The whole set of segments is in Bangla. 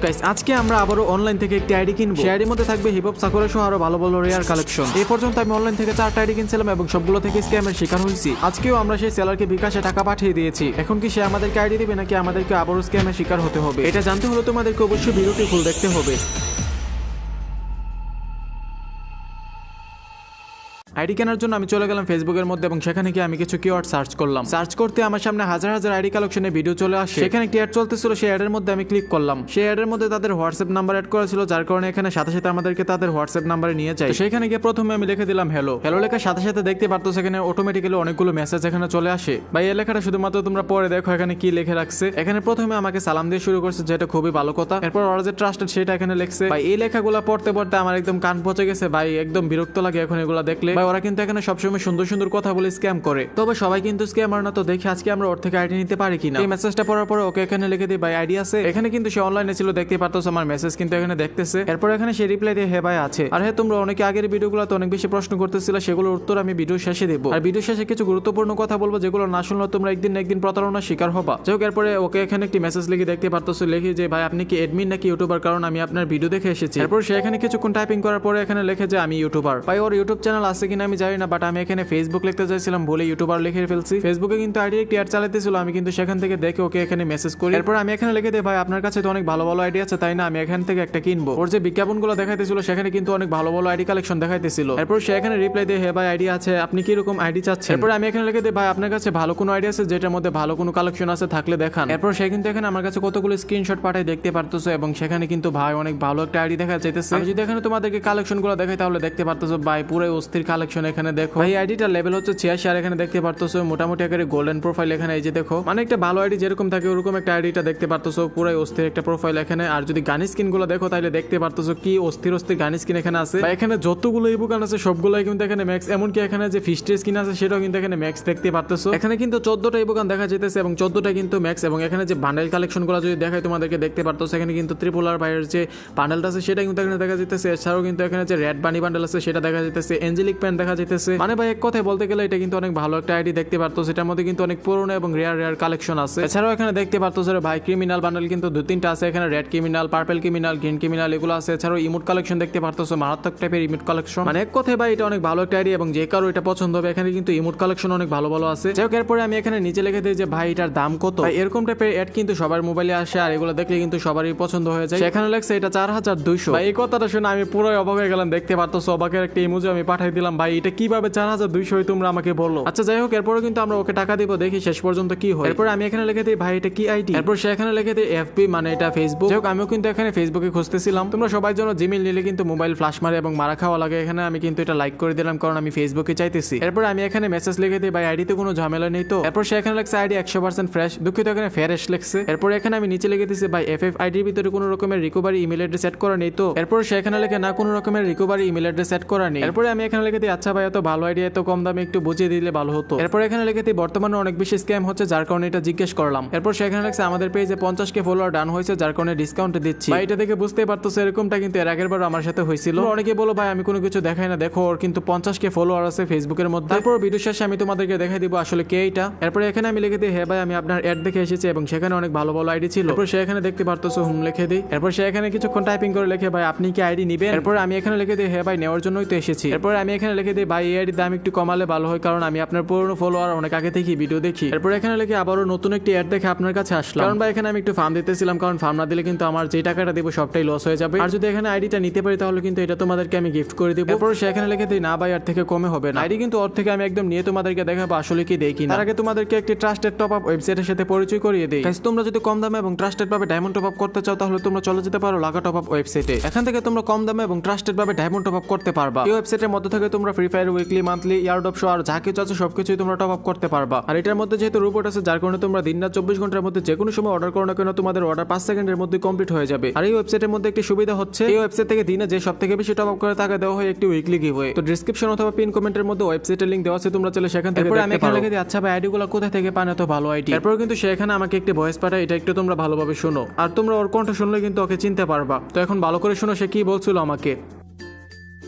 গাইস আজকে আমরা আবারো অনলাইন থেকে একটি আইডি কিনবো। সেই আইডির মধ্যে থাকবে হিপ হপ সাকুরা সহ আরো ভালো ভালো রেয়ার কালেকশন। এই পর্যন্ত আমি অনলাইন থেকে 4টা আইডি কিনছিলাম এবং সবগুলো থেকে স্ক্যামের শিকার হয়েছি। আজকেও আমরা সেই সেলারকে বিকাশে টাকা পাঠিয়ে দিয়েছি। এখন কি সে আমাদেরকে আইডি দিবে নাকি আমাদেরকে আবারো স্ক্যামের শিকার হতে হবে? এটা জানতে হলে তোমাদেরকে অবশ্যই ভিডিওটি ফুল দেখতে হবে। আইডি কেনার জন্য আমি চলে গেলাম ফেসবুকের মধ্যে এবং সেখানে গিয়ে আমি কিছু কিওয়ার্ড সার্চ করলাম। সার্চ করতে আমার সামনে হাজার হাজার আইডি কালেকশনের ভিডিও চলে আসে। সেখানে একটি অ্যাড চলতেছিল, সেই অ্যাডের মধ্যে আমি ক্লিক করলাম। সেই অ্যাডের মধ্যে তাদের হোয়াটসঅ্যাপ নাম্বার অ্যাড করা ছিল, যার কারণে এখানে সাথে সাথে আমাদেরকে তাদের হোয়াটসঅ্যাপ নাম্বারে নিয়ে যায়। সেখানে গিয়ে প্রথমে আমি লিখে দিলাম হ্যালো। হ্যালো লেখার সাথে সাথে দেখতে পারতো সেখানে অটোমেটিক্যালি অনেকগুলো মেসেজ এখানে চলে আসে। ভাই এই লেখাটা শুধুমাত্র তোমরা পরে দেখো এখানে কি লিখে রাখছে। এখানে প্রথমে আমাকে সালাম দিয়ে শুরু করছে, যেটা খুবই ভালো কথা। এরপর ওরা যে ট্রাস্টেড সেটা এখানে লিখছে। ভাই এই লেখাগুলো পড়তে পড়তে আমার একদম কান পচে গেছে ভাই, একদম বিরক্ত লাগে এখন এগুলো দেখলে। ভাই ওরা কিন্তু এখানে সবসময় সুন্দর সুন্দর কথা বলে স্ক্যাম করে, তবে সবাই কিন্তু স্ক্যামার না। তো দেখি আজকে আমরা ওর থেকে আইডি নিতে পারি কিনা। এই মেসেজটা পড়ার পরে ওকে এখানে লিখে দিই ভাই আইডি আছে। এখানে কিন্তু সে অনলাইনে ছিল, দেখতে পারতো আমার মেসেজ কিন্তু এখানে দেখতেছে। এরপর এখানে সে রিপ্লাই দিয়ে হে ভাই আছে। আর হ্যাঁ তোমরা অনেকে আগের ভিডিওগুলোতে অনেক বেশি প্রশ্ন করতেছিল, সেগুলোর উত্তর আমি ভিডিও শেষে দেবো। আর ভিডিও শেষে কিছু গুরুত্বপূর্ণ কথা বলবো, যেগুলো না শুনলে তোমরা একদিন না একদিন প্রতারণার শিকার হবা। যাই হোক এরপরে ওকে এখানে একটি মেসেজ লিখে দেখতে পারতো, লিখি যে ভাই আপনি কি এডমিন নাকি ইউটিউবার, কারণ আমি আপনার ভিডিও দেখে এসেছি। এরপর সে এখানে কিছুক্ষণ টাইপিং করার পরে এখানে লিখে যে আমি ইউটিউবার। ভাই ওর ইউটিউব চ্যানেল আছে কিনা আমি জানি না, বাট আমি এখানে ফেসবুক লিখতে চাইছিলাম বলে ইউটিউবার লিখে ফেলছি। ফেসবুকে কিন্তু আইডি একটি অ্যাড চালাতেছিল, আমি কিন্তু সেখান থেকে দেখে ওকে এখানে মেসেজ করি। এরপর আমি এখানে লিখে দিই ভাই আপনার কাছে তো অনেক ভালো ভালো আইডি আছে তাই না, আমি এখান থেকে একটা কিনবো। ওর যে বিজ্ঞাপনগুলো দেখাইতেছিল সেখানে কিন্তু অনেক ভালো ভালো আইডি কালেকশন দেখাইতেছিল। এরপর সে এখানে রিপ্লাই দিয়ে হে ভাই আইডি আছে, আপনি কি রকম আইডি চাচ্ছেন? এরপর আমি এখানে লিখে দিই ভাই আপনার কাছে ভালো কোনো আইডি আছে যেটার মধ্যে ভালো কোনো কালেকশন আছে থাকলে দেখান। এরপর সে কিন্তু এখানে আমার কাছে কতগুলো স্ক্রিনশট পাঠাই দেখতে পারতেছো এবং সেখানে কিন্তু ভাই অনেক ভালো একটা আইডি দেখা যাইতেছে। আমি যদি এখানে তোমাদেরকে কালেকশনগুলো দেখাই তাহলে দেখতে পারতেছো ভাই পুরো অস্থির কালেকশন। এখানে দেখো ভাই আইডিটার লেভেল হচ্ছে 86 আর এখানে দেখতে পারতেছো মোটামুটি একেবারে গোল্ডেন প্রোফাইল। এখানে এই যে দেখো মানে একটা ভালো আইডি যেরকম থাকে ওরকম একটা আইডিটা দেখতে পারতেছো, পুরো অস্থির একটা প্রোফাইল এখানে। আর যদি গান স্কিন গুলো দেখো তাহলে দেখতে পারতেছো কি অস্থির অস্থির গান স্কিন এখানে আছে। এখানে যতগুলো ইবুকান আছে সবগুলোই কিন্তু এখানে ম্যাক্স, এমনকি এখানে যে ফিস্টের স্কিন আছে সেটাও কিন্তু এখানে ম্যাক্স দেখতে পারতেছো। এখানে কিন্তু 14টা ইবুকান দেখা যেতেছে এবং 14টা কিন্তু ম্যাক্স। এবং এখানে যে বান্ডেল কালেকশন গুলো যদি দেখাই তোমাদেরকে দেখতে পারতেছো, এখানে কিন্তু ত্রিপুলার ভাইয়ের যে বান্ডেলটা আছে সেটা কিন্তু এখানে দেখা যেতেছে। এছাড়াও কিন্তু এখানে যে রেড বানি বান্ডেল আছে সেটা দেখা যেতেছে, এঞ্জেলিক প্যান দেখা যেতেছে। মানে ভাই এক কথায় বলতে গেলে এটা কিন্তু অনেক ভালো একটা আইডি দেখতে পারতো, সেটার মধ্যে কিন্তু অনেক পুরনো এবং রেয়ার রেয়ার কালেকশন আছে। এছাড়াও এখানে দেখতে পারতো ভাই ক্রিমিনাল বান্ডেল কিন্তু 2-3টা আছে। এখানে red criminal, purple criminal, green criminal এগুলো আছে। এছাড়াও ইমোট কালেকশন দেখতে পারতো, মারাত্মক টাইপের ইমোট কালেকশন। মানে এক কথায় ভাই এটা অনেক ভালো একটা আইডি এবং যে কারো এটা পছন্দ হবে। এখানে কিন্তু ইমোট কালেকশন অনেক ভালো ভালো আছে। যাই হোক এরপরে আমি এখানে নিচে লিখে দিই যে ভাই এটার দাম কত। এরকম টাইপের অ্যাড কিন্তু সবার মোবাইলে আসে আর এগুলো দেখলে কিন্তু সবারই পছন্দ হয়ে যায়। সেখানে লেখছে এটা 4200। ভাই এই কথাটা শুনে আমি পুরোই অবাক হয়ে গেলাম। দেখতে পারতো অবাকের একটা ইমোজি আমি পাঠিয়ে দিলাম, ভাই এটা কিভাবে 4200 তোমরা আমাকে বলো। আচ্ছা যাই হোক এরপরে কিন্তু আমরা ওকে টাকা দিব, দেখি শেষ পর্যন্ত কি হয়। এরপর আমি এখানে লিখে দিই ভাই এটা কি আইডি। এরপর সে এখানে লিখে দিই এফবি, মানে এটা ফেসবুক। যাই হোক আমিও কিন্তু এখানে ফেসবুকে খুঁজতেছিলাম। তোমরা সবাই জন্য জিমেইল নিলে কিন্তু মোবাইল ফ্ল্যাশ মারে এবং মারা খাওয়া লাগে। এখানে আমি কিন্তু এটা লাইক করে দিলাম কারণ আমি ফেসবুকে চাইতেছি। এরপর আমি এখানে মেসেজ লিখে দিই ভাই আইডিতে কোনো ঝামেলা নেই তো। এরপর সে এখানে লিখছে আইডি 100% ফ্রেশ, দুঃখিত এখানে ফ্রেশ লিখছে। এরপর এখানে আমি নিচে লিখে দিয়েছি ভাই এফএফ আইডির ভিতরে কোনো রকমের রিকভারি ইমেল অ্যাড্রেস সেট করা নেই তো। এরপর সে এখানে লিখে না কোনো রকমের রিকভারি ইমেল অ্যাড্রেস সেট করা নেই। এরপর আমি এখানে লিখে দিই আচ্ছা ভাই এত ভালো আইডিয়া এত কম দামে একটু বুঝিয়ে দিলে ভালো হতো। এরপর এখানে লিখে দিই বর্তমানে অনেক বেশি স্ক্যাম হচ্ছে যার কারণে এটা জিজ্ঞেস করলাম। এরপর সেখানে লিখছে আমাদের পেজে 50K ফলোয়ার ডান হয়েছে যার কারণে ডিসকাউন্ট দিচ্ছি। ভাই এটা দেখে বুঝতেই পারতো এরকমটা কিন্তু এর আগের বার আমার সাথে হয়েছিল। অনেকে বলো ভাই আমি কোনো কিছু দেখাই না, দেখো ওর কিন্তু 50K ফলোয়ার আছে ফেসবুকের মধ্যে। তারপর ভিডিও শেষে আমি তোমাদেরকে দেখাই দিব আসলে কে এটা। এরপর এখানে আমি লিখে দিই হ্যাঁ ভাই আমি আপনার অ্যাড দেখে এসেছি এবং সেখানে অনেক ভালো ভালো আইডি ছিল। এরপর সে এখানে দেখতে পারতো হুম লিখে দিই। এরপর সে এখানে কিছুক্ষণ টাইপিং করে লিখে ভাই আপনি কি আইডি নিবেন। এরপর আমি এখানে লিখে দিই হ্যাঁ ভাই নেওয়ার জন্যই তো এসেছি। এরপর আমি এখানে লিখে দিই ভাই এই আইডির দাম একটু কমালে ভালো হয় কারণ আমি আপনার পুরনো ফলোয়ার অনেক আগে থেকে ভিডিও দেখি। এরপর এখানে লিখে আবারও নতুন একটি অ্যাড দেখে আপনার কাছে আসলাম কারণ ভাই এখানে আমি একটু ফার্ম দিতেছিলাম, কারণ ফার্ম না দিলে কিন্তু আমার যে টাকাটা দিব সবটাই লস হয়ে যাবে। আর যদি এখানে আইডিটা নিতে পারি তাহলে কিন্তু এটা তোমাদেরকে আমি গিফট করে দিব। এরপর সেখানে লিখে দিই না ভাই আর থেকে কমে হবে না, আইডি কিন্তু ওর থেকে আমি একদম নিয়ে তোমাদেরকে দেখাবো আসলে কি দেই কিনা। তার আগে তোমাদেরকে একটি ট্রাস্টেড টপ আপ ওয়েবসাইটের সাথে পরিচয় করিয়ে দেই। গাইস তোমরা যদি কম দামে এবং ট্রাস্টেড ভাবে ডায়মন্ড টপ আপ করতে চাও তাহলে তোমরা চলে যেতে পারো লাগা টপ আপ ওয়েবসাইটে। এখান থেকে তোমরা কম দামে এবং ট্রাস্টেড ভাবে ডায়মন্ড টপ আপ করতে পারবা। এই ওয়েবসাইটের মধ্যে থেকে তোমরা Free Fire weekly, monthly, airdrop show আর যা কিছু আছে সবকিছুই তোমরা টপ আপ করতে পারবা। আর এটার মধ্যে যেহেতু রোবট আছে যার কারণে তোমরা দিন রাত 24 ঘন্টার মধ্যে যে কোনো সময় অর্ডার করো না কেন তোমাদের অর্ডার 5 সেকেন্ডের মধ্যে কমপ্লিট হয়ে যাবে। আর এই ওয়েবসাইটের মধ্যে একটি সুবিধা হচ্ছে এই ওয়েবসাইট থেকে দিনে যে সবথেকে বেশি টপ আপ করে তাকে দেওয়া হয় একটি উইকলি গিভওয়ে। তো ডেসক্রিপশন অথবা পিন কমেন্টের মধ্যে ওয়েবসাইটের লিংক দেওয়া আছে, তোমরা চলে সেখান থেকে দেখতে পারো। আমি এখানে লিখে দিই আচ্ছা ভাই আইডিগুলো কোথা থেকে পান এত ভালো আইডি। এরপর কিন্তু সেখানে আমাকে একটি ভয়েস পাঠায়, এটা একটু তোমরা ভালোভাবে শোনো আর তোমরা ওর কণ্ঠ শুনলে কিন্তু ওকে চিনতে পারবা। তো এখন ভালো করে শোনো সে কি বলছিল আমাকে।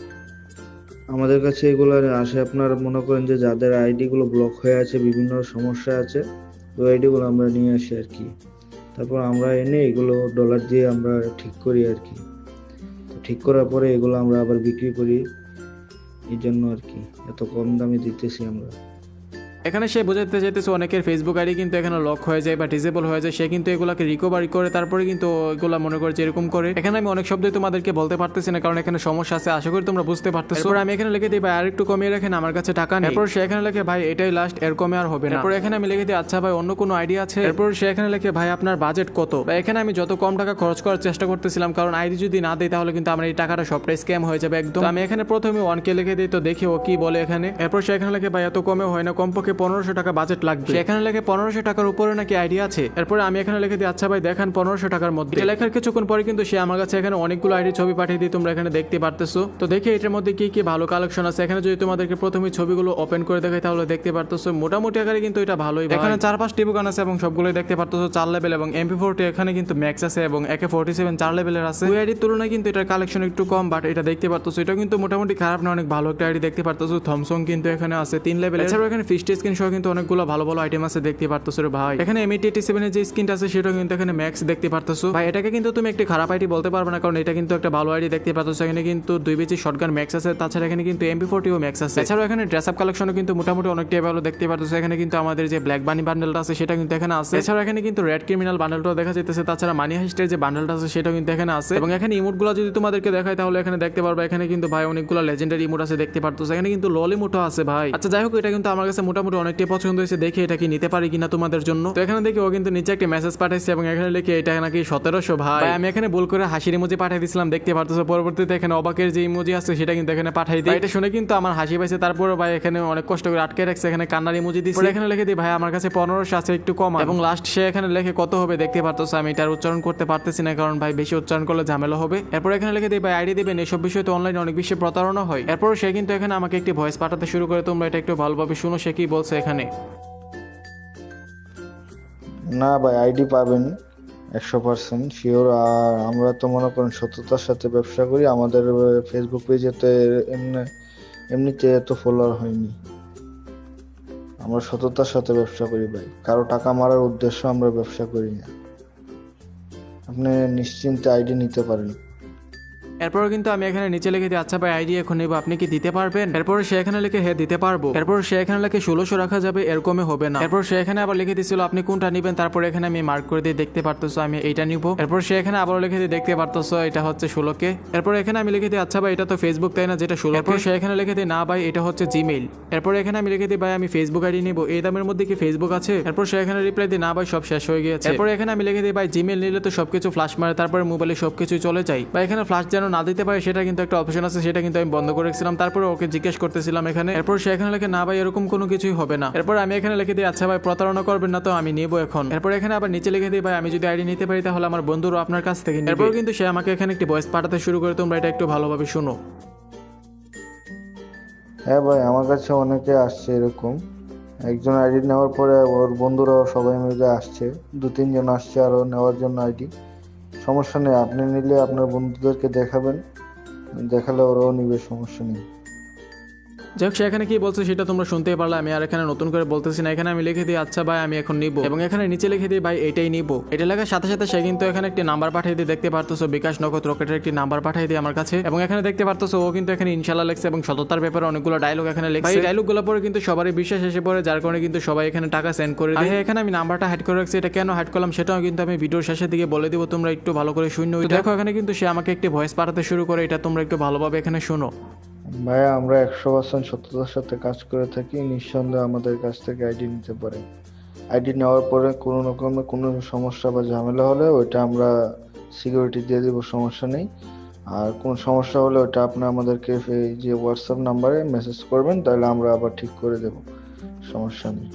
আমাদের কাছে এগুলো আসে আপনার মনে করেন যে যাদের আইডি গুলো ব্লক হয়ে আছে, বিভিন্ন সমস্যা আছে, তো আইডি গুলো আমরা নিয়ে আসি আর কি। তারপর আমরা এনে এগুলো ডলার দিয়ে আমরা ঠিক করি আর কি। তো ঠিক করার পরে এগুলো আমরা আবার বিক্রি করি, এই জন্য আর কি এত কম দামে দিতেছি আমরা। এখানে সে বোঝাতে চাইতেছে অনেকের ফেসবুক আইডি কিন্তু এখানে লক হয়ে যায় বা ডিসেবল হয়ে যায়, সে কিন্তু এগুলাকে রিকভারি করে তারপরে কিন্তু এগুলা মনে করে যেরকম করে। এখানে আমি অনেক শব্দই তোমাদেরকে বলতে পারতেছি না কারণ এখানে সমস্যা আছে, আশা করি তোমরা বুঝতে পারতেছো। এরপর আমি এখানে লিখে দিই ভাই আর একটু কমিয়ে রাখেন, আমার কাছে টাকা নেই। এরপর সে এখানে লিখে ভাই এটাই লাস্ট, এর কমে আর হবে না। এরপর এখানে আমি লিখে দিই আচ্ছা ভাই অন্য কোনো আইডিয়া আছে। এরপর সে এখানে লিখে ভাই আপনার বাজেট কত। বা এখানে আমি যত কম টাকা খরচ করার চেষ্টা করতেছিলাম কারণ আইডি যদি না দেই তাহলে কিন্তু আমার এই টাকাটা সবটাই স্ক্যাম হয়ে যাবে একদম। আমি এখানে প্রথমে 1K লিখে দিই, তো দেখি ও কি বলে এখানে। এরপর সে এখানে লিখে ভাই এত কমে হয় না, কমপক্ষে 1500 টাকা বাজেট লাগবে। সেখানে লেখে 1500 টাকার উপরে নাকি আইডিয়া আছে। এরপরে আমি এখানে লিখে দিই আচ্ছা ভাই দেখান 1500 টাকার মধ্যে। লেখার কিছুক্ষণ পরে কিন্তু সে আমার কাছে এখানে অনেকগুলো আইডি ছবি পাঠিয়ে দিই, তোমরা এখানে দেখতে পারতেছো। তো দেখি এটার মধ্যে কি কি ভালো কালেকশন আছে। এখানে যদি তোমাদেরকে প্রথমে ছবিগুলো ওপেন করে দেখাই তাহলে দেখতে পারতেছো মোটামুটি আকারে কিন্তু এটা ভালোই। এখানে 4-5টি গান আছে এবং সবগুলোই দেখতে পারতেছো 4 লেভেল এবং MP40 এখানে কিন্তু ম্যাক্স আছে এবং AK-47 4 লেভেলের আছে। ওই আইডির তুলনায় কিন্তু এটার কালেকশন একটু কম, বাট এটা দেখতে পারতেছো এটা কিন্তু মোটামুটি খারাপ না, অনেক ভালো একটা আইডি দেখতে পারতেছো। থমসং কিন্তু এখানে আছে 3 লেভেল। এছাড়াও এখানে ফিস্ট স্ক্রিন সহ কিন্তু অনেকগুলো ভালো ভালো আইটেম আছে দেখতে পারতেছো রে ভাই। এখানে M87 এর যে স্ক্রিনটা আছে সেটা কিন্তু এখানে ম্যাক্স দেখতে পারতেছো ভাই। এটাকে কিন্তু তুমি একটা খারাপ আইডি বলতে পারবে না কারণ এটা কিন্তু একটা ভালো আইডি দেখতে পারতেছো। এখানে কিন্তু 2 বিচি শটগান ম্যাক্স আছে, তাছাড়া এখানে কিন্তু MP40 ও ম্যাক্স আছে। এছাড়াও এখানে ড্রেস আপ কালেকশনও কিন্তু মোটামুটি অনেকটাই ভালো দেখতে পারতেছো। এখানে কিন্তু আমাদের যে ব্ল্যাক বানি বান্ডেলটা আছে সেটা কিন্তু এখানে আছে। এছাড়াও এখানে কিন্তু রেড ক্রিমিনাল বান্ডেলটাও দেখা যাইতেছে, তাছাড়া মানি হাইস্টের যে বান্ডেলটা আছে সেটাও কিন্তু এখানে আছে। এবং এখানে ইমোটগুলো যদি তোমাদেরকে দেখাই তাহলে এখানে দেখতে পারবে এখানে কিন্তু ভাই অনেকগুলো লেজেন্ডারি ইমোট আছে দেখতে পারতেছো। এখানে কিন্তু লল ইমোটও আছে ভাই। আচ্ছা যাই হোক, এটা কিন্তু আমার কাছে মোটামুটি অনেকটাই পছন্দ হয়েছে, দেখি এটা কি নিতে পারি কিনা তোমাদের জন্য। তো এখানে দেখি ও কিন্তু নিচে একটা মেসেজ পাঠাইছে এবং এখানে লিখে এটা নাকি 1700 ভাই। আমি এখানে ভুল করে হাসির ইমোজি পাঠিয়ে দিয়েছিলাম দেখতে পারতেছো। পরবর্তীতে এখানে অবাকের যে ইমোজি আছে সেটা কিন্তু এখানে পাঠাই দিই। এটা শুনে কিন্তু আমার হাসি পাইছে, তারপরে ভাই এখানে অনেক কষ্ট করে আটকে রাখছে, এখানে কান্নার ইমোজি দিয়েছে। এখানে লিখে দিই ভাই আমার কাছে 1500 আছে একটু কম। এবং লাস্ট সে এখানে লিখে কত হবে দেখতে পারতেছো। আমি এটার উচ্চারণ করতে পারতেছি না কারণ ভাই বেশি উচ্চারণ করলে ঝামেলা হবে। এরপর এখানে লিখে দিই ভাই আইডি দিবেন, এসব বিষয়ে তো অনলাইনে অনেক বেশি প্রতারণা হয়। এরপর সে কিন্তু এখানে আমাকে একটি ভয়েস পাঠাতে শুরু করে, তোমরা এটা একটু ভালোভাবে শুনো সে কি বলছে এখানে। না ভাই আইডি পাবেন 100% শিওর। আর আমরা তো মনে করেন সততার সাথে ব্যবসা করি, আমাদের ফেসবুক পেজেতে এমনিতে এত ফলোয়ার হয়নি। আমরা সততার সাথে ব্যবসা করি ভাই, কারো টাকা মারার উদ্দেশ্য আমরা ব্যবসা করি না। আপনি নিশ্চিন্তে আইডি নিতে পারেন। এরপর কিন্তু আমি এখানে নিচে লিখে দিই আচ্ছা ভাই আইডি এখন নিব, আপনি কি দিতে পারবেন। এরপর সে এখানে লিখে হ্যাঁ দিতে পারবো। এরপর সে এখানে লিখে 1600 রাখা যাবে, এরকমে হবে না। এরপর সে এখানে আবার লিখে দিছিল আপনি কোনটা নিবেন, তারপর এখানে আমি মার্ক করে দিয়ে দেখতে পারতেছো আমি এইটা নিব। এরপর সে এখানে আবার লিখে দিয়ে দেখতে পারতেছো এটা হচ্ছে 16K। এরপর এখানে আমি লিখে দিই আচ্ছা ভাই এটা তো ফেসবুক তাই না যেটা 16K। এরপর সে এখানে লিখে দিই না ভাই এটা হচ্ছে জিমেইল। এরপর এখানে আমি লিখে দিই ভাই আমি ফেসবুক আইডি নিব, এই দামের মধ্যে কি ফেসবুক আছে। এরপর সে এখানে রিপ্লাই দিই না ভাই সব শেষ হয়ে গিয়েছে। এরপর এখানে আমি লিখে দিই ভাই জিমেইল নিলে তো সবকিছু ফ্ল্যাশ মারে, তারপরে মোবাইলে সবকিছু চলে যায় বা এখানে ফ্ল্যাশ যেন না দিতে পারে সেটা কিন্তু একটা অপশন আছে, সেটা কিন্তু আমি বন্ধ করে রেখেছিলাম। তারপরে ওকে জিজ্ঞেস করতেছিলাম এখানে। এরপর সে এখানে লিখে না ভাই এরকম কোনো কিছুই হবে না। এরপর আমি এখানে লিখে দিই আচ্ছা ভাই প্রতারণা করবেন না তো আমি নিব এখন। এরপর এখানে আবার নিচে লিখে দিই ভাই আমি যদি আইডি নিতে পারি তাহলে আমার বন্ধুরও আপনার কাছ থেকে নিবে। এরপর কিন্তু সে আমাকে এখানে একটি ভয়েস পাঠাতে শুরু করে, তোমরা এটা একটু ভালোভাবে শুনো। হ্যাঁ ভাই আমার কাছে অনেকে আসছে এরকম, একজন আইডি নেওয়ার পরে ওর বন্ধুরা সবাই মিলে আসছে, 2-3 জন আসছে আরো নেওয়ার জন্য আইডি। সমস্যা নেই, আপনি নিলে আপনার বন্ধুদেরকে দেখাবেন, দেখালে ওরাও নিবে, সমস্যা নেই। যাই হোক সে এখানে কি বলছে সেটা তোমরা শুনতেই পারলে, আমি আর এখানে নতুন করে বলতেছি না। এখানে আমি লিখে দিই আচ্ছা ভাই আমি এখন নিব এবং এখানে নিচে লিখে দিই ভাই এটাই নিব। এটা লেখার সাথে সাথে সে কিন্তু এখানে একটি নাম্বার পাঠিয়ে দিয়ে দেখতে পারতেছো বিকাশ নগদ রকেটের একটি নাম্বার পাঠিয়ে দিয়ে আমার কাছে। এবং এখানে দেখতে পারতেছো ও কিন্তু এখানে ইনশাআল্লাহ লেখছে এবং সততার ব্যাপারে অনেকগুলো ডায়লগ এখানে লেখছে। এই ডায়লগগুলো পরে কিন্তু সবারই বিশ্বাস এসে পড়ে, যার কারণে কিন্তু সবাই এখানে টাকা সেন্ড করে দেয়। এখানে আমি নাম্বারটা হাইড করে রাখছি, এটা কেন হাইড করলাম সেটাও কিন্তু আমি ভিডিওর শেষের দিকে বলে দিব, তোমরা একটু ভালো করে শুনো। দেখো এখানে কিন্তু সে আমাকে একটি ভয়েস পাঠাতে শুরু করে, এটা তোমরা একটু ভালোভাবে এখানে শুনো। ভাইয়া আমরা 100% সততার সাথে কাজ করে থাকি, নিঃসন্দেহে আমাদের কাছ থেকে আইডি নিতে পারেন। আইডি নেওয়ার পরে কোনো রকমের কোনো সমস্যা বা ঝামেলা হলে ওইটা আমরা সিকিউরিটি দিয়ে দেবো, সমস্যা নেই। আর কোনো সমস্যা হলে ওটা আপনি আমাদেরকে এই যে হোয়াটসঅ্যাপ নাম্বারে মেসেজ করবেন, তাহলে আমরা আবার ঠিক করে দেবো, সমস্যা নেই।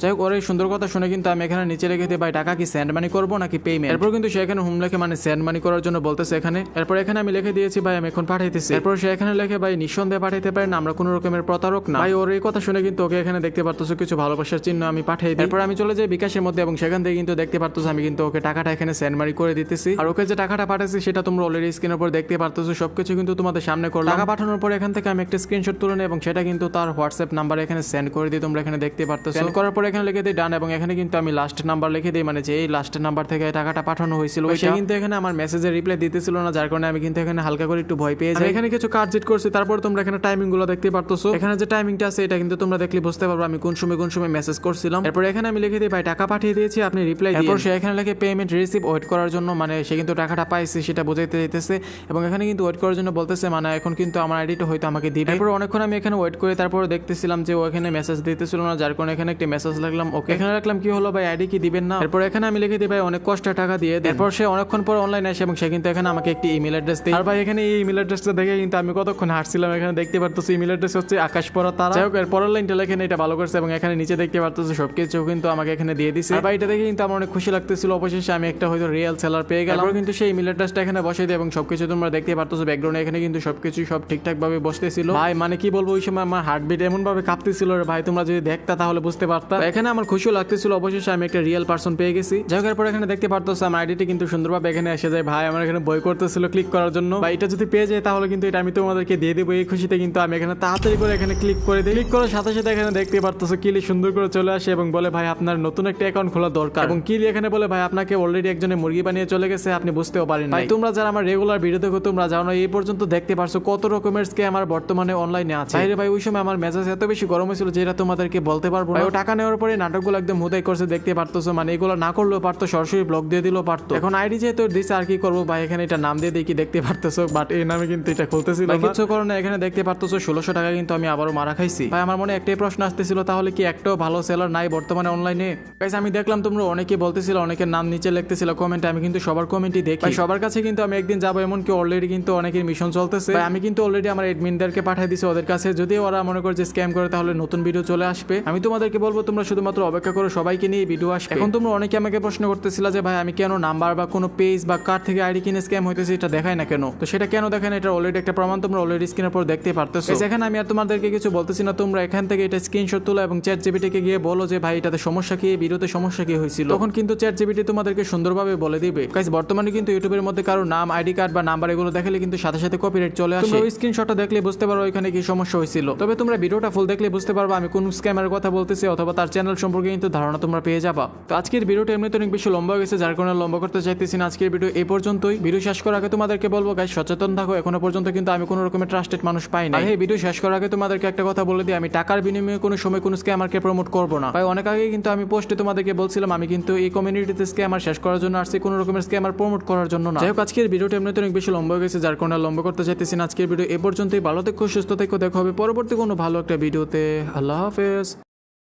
যাই হোক ওর এই সুন্দর কথা শুনে কিন্তু আমি এখানে নিচে লিখে দিই ভাই টাকা কি সেন্ড মানি করবো নাকি পেমেন্ট। এরপর কিন্তু সে এখানে হোম লেখে মানে সেন্ড মানি করার জন্য বলতেছে এখানে। এরপর এখানে আমি লিখে দিয়েছি ভাই আমি এখন পাঠাইতেছি। এরপর সে এখানে লিখে ভাই নিঃসন্দেহে পাঠাইতে পারেন, আমরা কোনো রকমের প্রতারক না। ভাই ওর এই কথা শুনে কিন্তু ওকে এখানে দেখতে পারতেছো কিছু ভালোবাসার চিহ্ন আমি পাঠাই দিই। এরপর আমি চলে যাই বিকাশের মধ্যে এবং সেখান থেকে কিন্তু দেখতে পারতেছো আমি কিন্তু ওকে টাকাটা এখানে সেন্ড মানি করে দিতেছি। আর ওকে যে টাকাটা পাঠাচ্ছি সেটা তোমরা অলরেডি স্ক্রিনের উপর দেখতে পারতেছো, সবকিছু কিন্তু তোমাদের সামনে করলাম। টাকা পাঠানোর পর এখান থেকে আমি একটা স্ক্রিনশট তুলে নিই এবং সেটা কিন্তু তার হোয়াটসঅ্যাপ নাম্বারে এখানে সেন্ড করে দিই, তোমরা এখানে দেখতে পারতেছো। সেন্ড করার পরে এখানে লিখে দিই ডান এবং এখানে কিন্তু আমি লাস্ট নাম্বার লিখে দিই, মানে যে এই লাস্ট নাম্বার থেকে টাকাটা পাঠানো হয়েছিল সে কিন্তু এখানে আমার মেসেজের রিপ্লাই দিতেছিল না, যার কারণে আমি কিন্তু এখানে হালকা করে একটু ভয় পেয়ে যাই। এখানে কিছু কার্ড জিট করছি, তারপর তোমরা এখানে টাইমিং গুলো দেখতে পারতেছো। এখানে যে টাইমিংটা আছে এটা কিন্তু তোমরা দেখলে বুঝতে পারবে আমি কোন সময় মেসেজ করছিলাম। এরপর এখানে আমি লিখে দিই ভাই টাকা পাঠিয়ে দিয়েছি আপনি রিপ্লাই দিন। এরপর সে এখানে লিখে পেমেন্ট রিসিভ ওয়েট করার জন্য, মানে সে কিন্তু টাকাটা পাইছে সেটা বোঝাইতে চাইতেছে এবং এখানে কিন্তু ওয়েট করার জন্য বলতেছে, মানে এখন কিন্তু আমার আইডিটা হয়তো আমাকে দিবে। এরপর অনেকক্ষণ আমি এখানে ওয়েট করে তারপর দেখতেছিলাম যে ও এখানে মেসেজ দিতেছিল না, যার কারণে এখানে একটা মেসেজ লাগলাম ওকে। এখানে রাখলাম কি হলো ভাই আইডি কি দিবেন না। এরপর এখানে আমি লিখে দিই ভাই অনেক কষ্টে টাকা দিয়ে। এরপর সে অনেকক্ষণ পর অনলাইন আসে এবং সে কিন্তু এখানে আমাকে একটি ইমেল অ্যাড্রেস দেয়। আর ভাই এখানে এই ইমেল অ্যাড্রেসটা দেখে কিন্তু আমি কতক্ষণ হাসছিলাম। এখানে দেখতে পারতেছি ইমেল অ্যাড্রেস হচ্ছে আকাশ পড়া তারা। যাই হোক এর পরের লাইনটা লেখেন এটা ভালো করছে এবং এখানে নিচে দেখতে পারতেছি সবকিছু কিন্তু আমাকে এখানে দিয়ে দিছে। আর ভাই এটা দেখে কিন্তু আমার অনেক খুশি লাগতেছিল, অবশেষে আমি একটা হয়তো রিয়েল সেলার পেয়ে গেলাম। তারপর কিন্তু সেই ইমেল অ্যাড্রেসটা এখানে বসাই দেয় এবং সবকিছু তোমরা দেখতে পারতেছো ব্যাকগ্রাউন্ডে এখানে কিন্তু সবকিছু সব ঠিকঠাক ভাবে বসতেছিল। ভাই মানে কি বলবো ওই সময় আমার হার্টবিট এমন ভাবে কাঁপতেছিল রে ভাই, তোমরা যদি দেখতা তাহলে বুঝতে পারতা। এখানে আমার খুশিও লাগতেছিল, অবশেষে আমি একটা রিয়েল পারসন পেয়ে গেছি। যাই হোক এরপর এখানে দেখতে পারতেছো আমার আইডিটি কিন্তু সুন্দরভাবে এখানে এসে যায়। ভাই আমার এখানে বই করতেছিল ক্লিক করার জন্য, ভাই এটা যদি পেয়ে যায় তাহলে কিন্তু এটা আমি তোমাদেরকে দিয়ে দেবো। এই খুশিতে কিন্তু আমি এখানে তাড়াতাড়ি করে এখানে ক্লিক করে দিই। ক্লিক করার সাথে সাথে এখানে দেখতে পারতেছো কিলি সুন্দর করে চলে আসে এবং বলে ভাই আপনার নতুন একটা অ্যাকাউন্ট খোলা দরকার এবং কিলি এখানে বলে ভাই আপনাকে অলরেডি একজনে মুরগি বানিয়ে চলে গেছে, আপনি বুঝতেও পারেন ভাই। তোমরা যারা আমার রেগুলার ভিডিও দেখো তোমরা জানো এই পর্যন্ত দেখতে পারছো কত রকমের স্ক্যাম আমার বর্তমানে অনলাইনে আছে। ভাই ভাই ওই সময় আমার মেজাজ এত বেশি গরম হয়েছিল যেটা তোমাদেরকে বলতে পারবো না। টাকা নেওয়ার পরে নাটকগুলো একদম হুদাই করছে দেখতে পারতেছো, মানে এগুলো না করলেও পারতো, সরাসরি ব্লক দিয়ে দিলেও পারতো। এখন আইডি যেহেতু দিচ্ছে আর কি করবো ভাই, এখানে এটা নাম দিয়ে দেখি দেখতে পারতেছো, বাট এই নামে কিন্তু এটা খুলতেছিল না কিছু কারণে। এখানে দেখতে পারতেছো 1600 টাকা কিন্তু আমি আবারও মারা খাইছি। ভাই আমার মনে একটাই প্রশ্ন আসতেছিল তাহলে কি একটাও ভালো সেলার নাই বর্তমানে অনলাইনে? গাইস আমি দেখলাম তোমরা অনেকে বলতেছিল, অনেকের নাম নিচে লিখতেছিল কমেন্টে, আমি কিন্তু সবার কমেন্টই দেখি। ভাই সবার কাছে কিন্তু আমি একদিন যাবো, এমন কি অলরেডি কিন্তু অনেকের মিশন চলতেছে। আমি কিন্তু অলরেডি আমার এডমিনদেরকে পাঠিয়ে দিছি ওদের কাছে, যদি ওরা মনে করে যে স্ক্যাম করে তাহলে নতুন ভিডিও চলে আসবে। আমি তোমাদেরকে বলবো তোমরা শুধুমাত্র অপেক্ষা করো, সবাইকে নিয়ে ভিডিও আসবে। এখন তোমরা অনেকে আমাকে প্রশ্ন করতেছিল যে ভাই আমি কেন নাম্বার বা কোনো পেজ বা কার্ড থেকে আইডি কিনে স্ক্যাম হইতেছে এটা দেখায় না কেন? তো সেটা কেন দেখায় না, এটা অলরেডি একটা প্রমাণ তোমরা অলরেডি স্ক্রিনের পর দেখতে পারতেছো। এখানে আমি আর তোমাদেরকে কিছু বলতেছি না, তোমরা এখান থেকে এটা স্ক্রিনশট তোলো এবং চ্যাট জিপিটিকে গিয়ে বলো যে ভাই এটাতে সমস্যা কি, ভিডিওতে সমস্যা কি হয়েছিল, তখন কিন্তু চ্যাট জিপিটি তোমাদেরকে সুন্দরভাবে বলে দিবে। গাইস বর্তমানে কিন্তু ইউটিউবের মধ্যে কারো নাম, আইডি কার্ড বা নাম্বার এগুলো দেখালে কিন্তু সাথে সাথে কপিরাইট চলে আসে। তোমরা ওই স্ক্রিনশটটা দেখলে বুঝতে পারো এখানে কি সমস্যা হয়েছিল। তবে তোমরা ভিডিওটা ফুল দেখলে বুঝতে পারবে আমি কোন স্ক্যামের কথা বলতেছি অথবা তার চ্যানেল সম্পর্কে কিন্তু ধারণা তোমরা পেয়ে যাবা। তো আজকের ভিডিওটা এমনিতে অনেক বেশি লম্বা হয়ে গেছে, যার কারণে লম্বা করতে চাইতেছি না। আজকের ভিডিও এই পর্যন্তই। ভিডিও শেষ করার আগে তোমাদেরকে বলবো গাইস সচেতন থাকো। এখনো পর্যন্ত কিন্তু আমি কোনো রকমের ট্রাস্টেড মানুষ পাই না। এই ভিডিও শেষ করার আগে তোমাদেরকে একটা কথা বলে দিই, আমি টাকার বিনিময়ে কোনো সময় কোনো স্ক্যামারকে প্রমোট করবো না। ভাই অনেক আগে কিন্তু আমি পোস্টে তোমাদেরকে বলছিলাম আমি কিন্তু এই কমিউনিটিতে স্ক্যামার শেষ করার জন্য আসছি, কোনো রকমের স্ক্যামার প্রমোট করার জন্য না। যাই হোক আজকের ভিডিওটা এমনিতে অনেক বেশি লম্বা হয়ে গেছে, যার কারণে লম্বা করতে চাইতেছি না। আজকের ভিডিও এই পর্যন্তই। ভালো থেকো, সুস্থ থেকো, দেখা হবে পরবর্তী কোনো ভালো একটা ভিডিওতে। আল্লাহ হাফেজ।